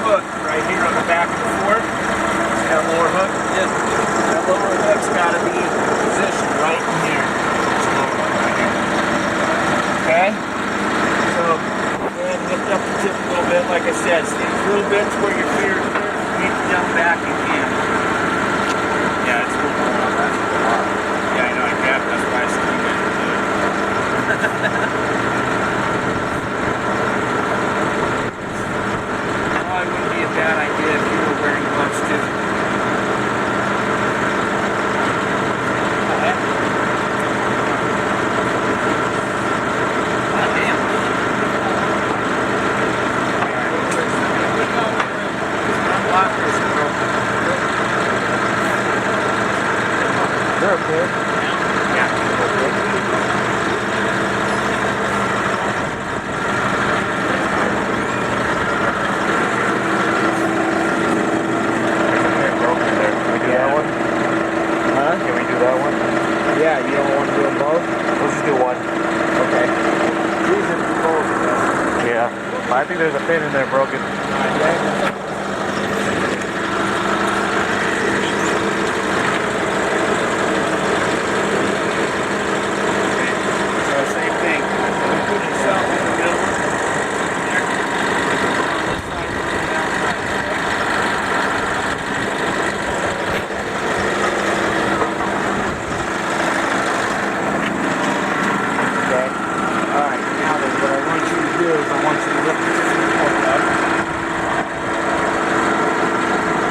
hook right here on the back of the fork. See that lower hook? Yes. That lower hook's got to be positioned right in here. Okay? So, go ahead and lift up the tip a little bit. Like I said, stand a little bit to where your feet are clear. If you need to jump back, you can. Yeah, it's a little more. That's a little hard. Yeah, I know. I grabbed. That's why I said you guys would do it. Probably wouldn't be a bad idea if you were wearing gloves too. They're okay. Yeah. They're broken there. Can we do that one? Huh? Can we do that one? Yeah, you don't want to do them both? Let's just do one. Okay. These are both. Yeah. I think there's a pin in there broken.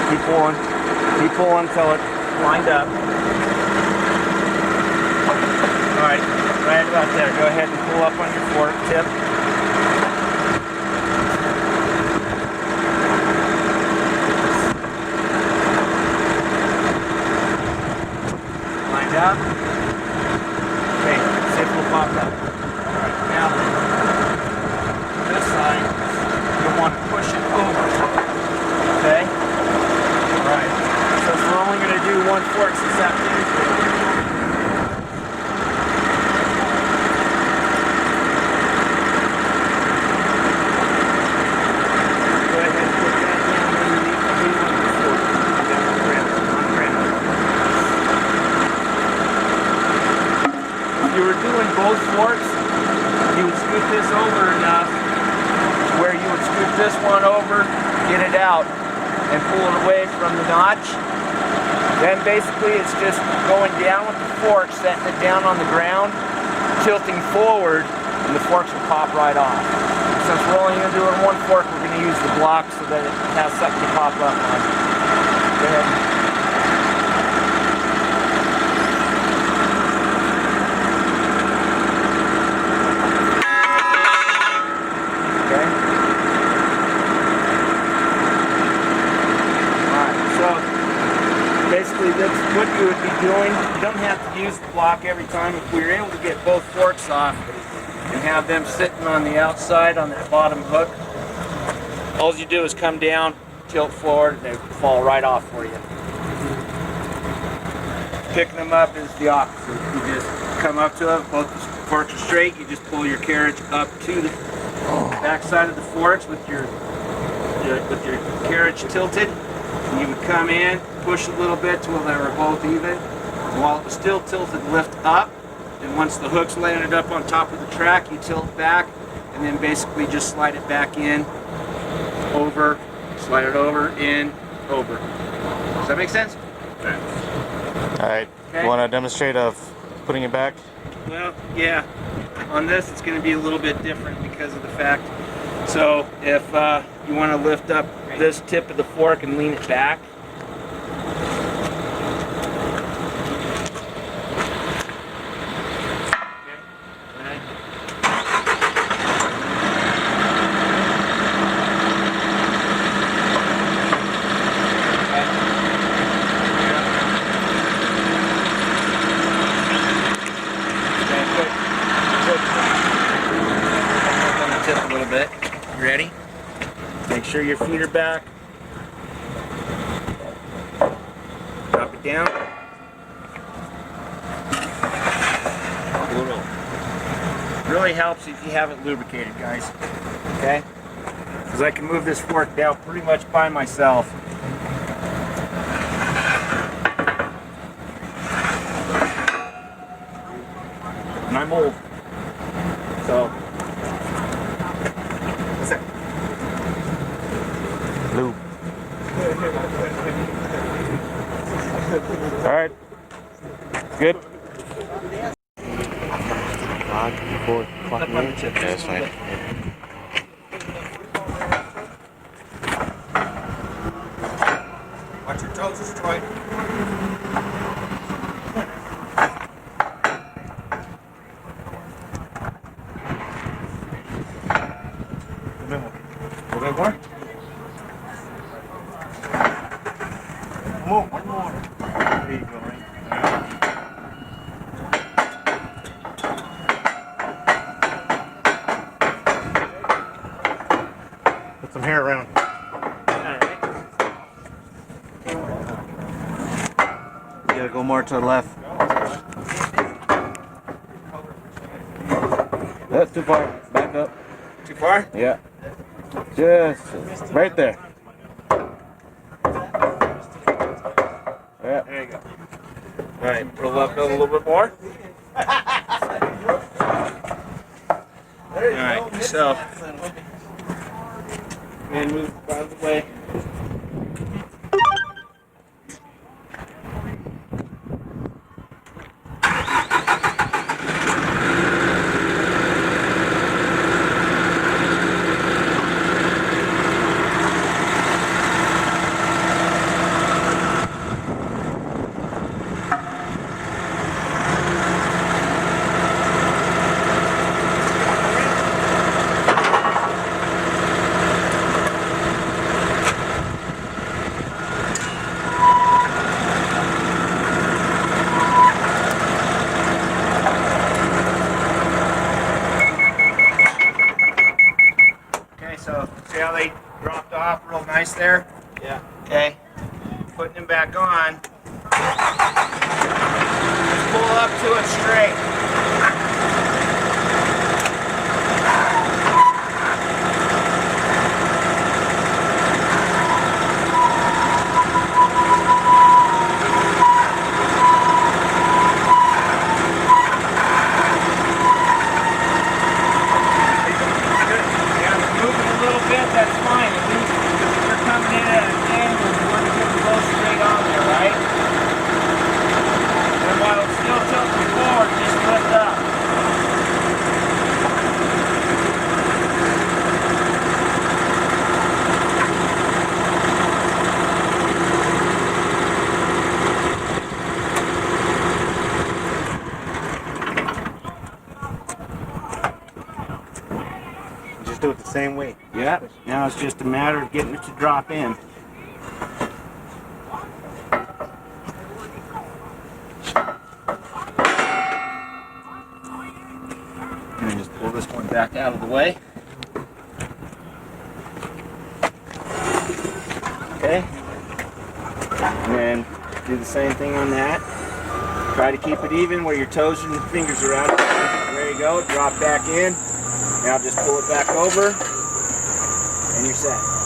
Keep pulling until it's lined up. Alright, right about there. Go ahead and pull up on your fork tip. Lined up. Okay, see if it'll pop up. Alright, now this side, you'll want to push it over. Okay? Alright, so we're only going to do one fork this afternoon. Go ahead and put that down underneath the heel of the fork. On ground. If you were doing both forks, you would scoot this over enough where you would scoot this one over, get it out, and pull it away from the notch. Then basically it's just going down with the fork, setting it down on the ground, tilting forward, and the forks will pop right off. Since we're only going to do it on one fork, we're going to use the block so that it has something to pop up on. Go ahead. Basically, that's what you would be doing. You don't have to use the block every time. If we were able to get both forks off and have them sitting on the outside on that bottom hook, all you do is come down, tilt forward, and they fall right off for you. Picking them up is the opposite. You just come up to them, both the forks are straight, you just pull your carriage up to the back side of the forks with your carriage tilted. And you would come in, push a little bit till they were both even. And while it was still tilted, lift up. And once the hook's landed up on top of the track, you tilt back, and then basically just slide it back in, over, slide it over, in, over. Does that make sense? Okay. Alright, okay. You want to demonstrate of putting it back? Well, yeah. On this, it's going to be a little bit different because of the fact. So if you want to lift up this tip of the fork and lean it back. Tip a little bit. You ready? Make sure your feet are back. Drop it down. Really helps if you have it lubricated, guys. Okay? because I can move this fork down pretty much by myself. And I'm old. So. Lube. Alright. Good? Yeah, that's fine. Watch your toes, Troy. A little bit more. More, one more. There you go, right? Put some hair around. You gotta go more to the left. That's too far. Back up. Too far? Yeah. Just right there. Yeah. There you go. All right, roll up a little bit more. All right, so and move out of the way. So see how they dropped off real nice there? Yeah. Okay. Putting them back on. Just pull up to it straight. That's fine. At least you're coming in at an angle, you want to get them both straight on there, right? And while it's still tilting forward, just lift up. Just do it the same way. Yep. Now it's just a matter of getting it to drop in. And just pull this one back out of the way. Okay. And then do the same thing on that. Try to keep it even where your toes and fingers are out. There you go. Drop back in. Now just pull it back over. And you're set.